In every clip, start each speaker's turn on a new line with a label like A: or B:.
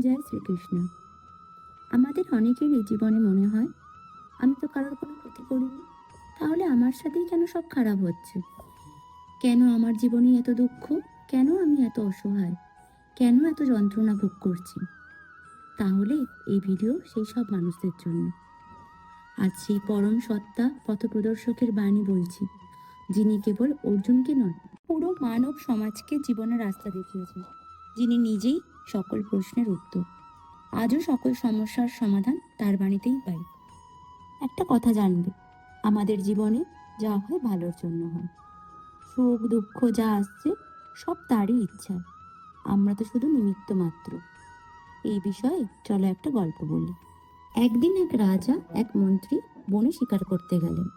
A: জয় শ্রীকৃষ্ণ। আমাদের অনেকেরই জীবনে মনে হয়, আমি তো কারোর কোনো ক্ষতি করিনি, তাহলে আমার সাথেই কেন সব খারাপ হচ্ছে? কেন আমার জীবনে এত দুঃখ? কেন আমি এত অসহায়? কেন এত যন্ত্রণা ভোগ করছি? তাহলে এই ভিডিও সেই সব মানুষদের জন্য। আজ সেই পরম সত্তা পথপ্রদর্শকের বাণী বলছি, যিনি কেবল অর্জুনকে নয়, পুরো মানব সমাজকে জীবনের রাস্তা দেখিয়েছেন, যিনি নিজেই সকল প্রশ্নের উত্তর। আজও সকল সমস্যার সমাধান তার বাণীতেই পাই। একটা কথা জানবে, আমাদের জীবনে যা হয় ভালোর জন্য হয়। সুখ দুঃখ যা আসছে সব তারই ইচ্ছা, আমরা তো শুধু নিমিত্ত মাত্র। এই বিষয়ে চলো একটা গল্প বলি। একদিন এক রাজা এক মন্ত্রী বনে শিকার করতে গেলেন।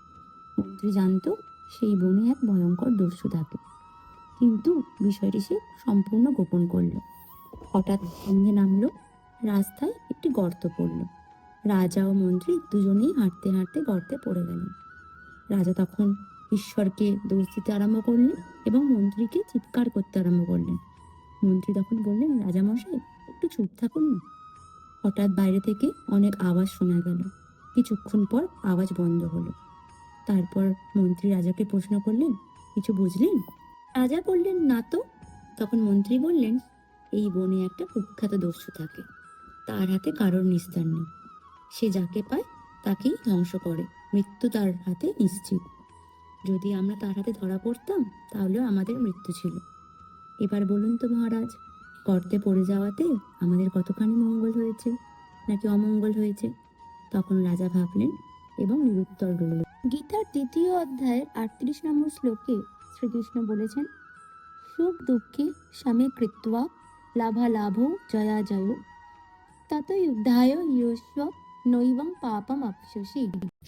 A: মন্ত্রী জানতো সেই বনে এক ভয়ঙ্কর দস্যু থাকে, কিন্তু বিষয়টি সে সম্পূর্ণ গোপন করলো। হঠাৎ সন্ধে নামলো, রাস্তায় একটি গর্ত পড়ল। রাজা ও মন্ত্রী দুজনেই হাঁটতে হাঁটতে গর্তে পড়ে গেলেন। রাজা তখন ঈশ্বরকে দোষ দিতে আরম্ভ করলেন এবং মন্ত্রীকে চিৎকার করতে আরম্ভ করলেন। মন্ত্রী তখন বললেন, রাজামশাই একটু চুপ থাকুন না। হঠাৎ বাইরে থেকে অনেক আওয়াজ শোনা গেল। কিছুক্ষণ পর আওয়াজ বন্ধ হলো। তারপর মন্ত্রী রাজাকে প্রশ্ন করলেন, কিছু বুঝলেন? রাজা বললেন, না তো। তখন মন্ত্রী বললেন, এই বনে একটা কুখ্যাত দস্যু থাকে, তার হাতে কারোর নিস্তার নেই। সে যাকে পায় তাকেই ধ্বংস করে, মৃত্যু তার হাতে নিশ্চিত। যদি আমরা তার হাতে ধরা পড়তাম তাহলেও আমাদের মৃত্যু ছিল। এবার বলুন তো মহারাজ, গর্তে পড়ে যাওয়াতে আমাদের কতখানি মঙ্গল হয়েছে নাকি অমঙ্গল হয়েছে? তখন রাজা ভাবলেন এবং নিরুত্তর রইলেন। গীতার 2য় অধ্যায়ের 38 নম্বর শ্লোকে শ্রীকৃষ্ণ বলেছেন, সুখ দুঃখে সমে কৃত্বা লাভালাভো জয়া জয় তত যুদ্ধায় ইয়স্ব নৈবং পাপম আপসসি।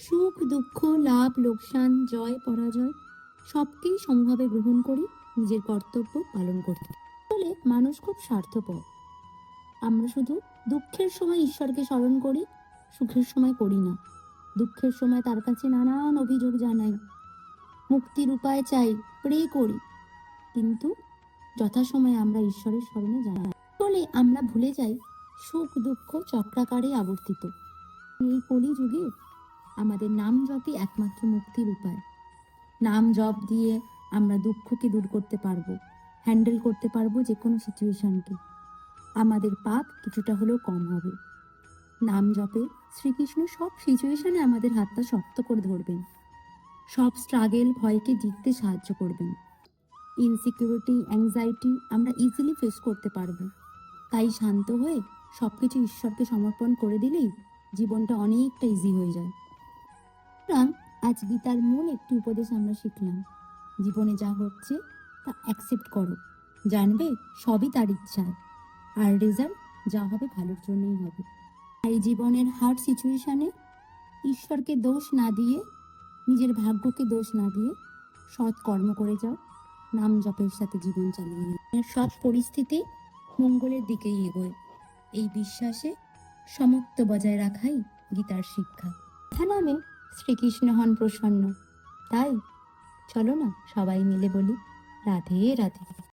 A: সুখ দুঃখ লাভ লোকসান জয় পরাজয় সবকেই সমভাবে গ্রহণ করি, নিজের কর্তব্য পালন করতে। ফলে মানুষ খুব স্বার্থপর। আমরা শুধু দুঃখের সময় ঈশ্বরকে স্মরণ করি, সুখের সময় করি না। দুঃখের সময় তার কাছে নানান অভিযোগ জানাই, মুক্তির উপায় চাই, প্রে করি, কিন্তু যথাসময়ে আমরা ঈশ্বরের স্মরণে যাই না। ফলে আমরা ভুলে যাই সুখ দুঃখ চক্রাকারে আবর্তিত। এই কলি যুগে আমাদের নাম জপই একমাত্র মুক্তির উপায়। নাম জপ দিয়ে আমরা দুঃখকে দূর করতে পারবো, হ্যান্ডেল করতে পারবো যে কোনো সিচুয়েশনকে। আমাদের পাপ কিছুটা হলেও কম হবে। নাম জপে শ্রীকৃষ্ণ সব সিচুয়েশনে আমাদের হাতটা শক্ত করে ধরবেন, সব স্ট্রাগেল ভয়কে জিততে সাহায্য করবেন। ইনসিকিউরিটি অ্যাংজাইটি আমরা ইজিলি ফেস করতে পারবো। তাই শান্ত হয়ে সবকিছু ঈশ্বরকে সমর্পণ করে দিলেই জীবনটা অনেকটা ইজি হয়ে যায়। সুতরাং আজ গীতার মূল একটি উপদেশ আমরা শিখলাম, জীবনে যা হচ্ছে তা অ্যাকসেপ্ট করো, জানবে সবই তার ইচ্ছায়, আর রেজাল্ট যা হবে ভালোর জন্যই হবে। এই জীবনের হার্ড সিচুয়েশনে ঈশ্বরকে দোষ না দিয়ে, নিজের ভাগ্যকে দোষ না দিয়ে সৎ কর্ম করে যাও, নাম জপের সাথে জীবন চালিয়ে নিও। সব পরিস্থিতি মঙ্গলের দিকেই এগোয়, এই বিশ্বাসে সমত্ব বজায় রাখাই গীতার শিক্ষা। কথা নামে শ্রীকৃষ্ণ হন প্রসন্ন। তাই চলো না সবাই মিলে বলি, রাধে রাধে।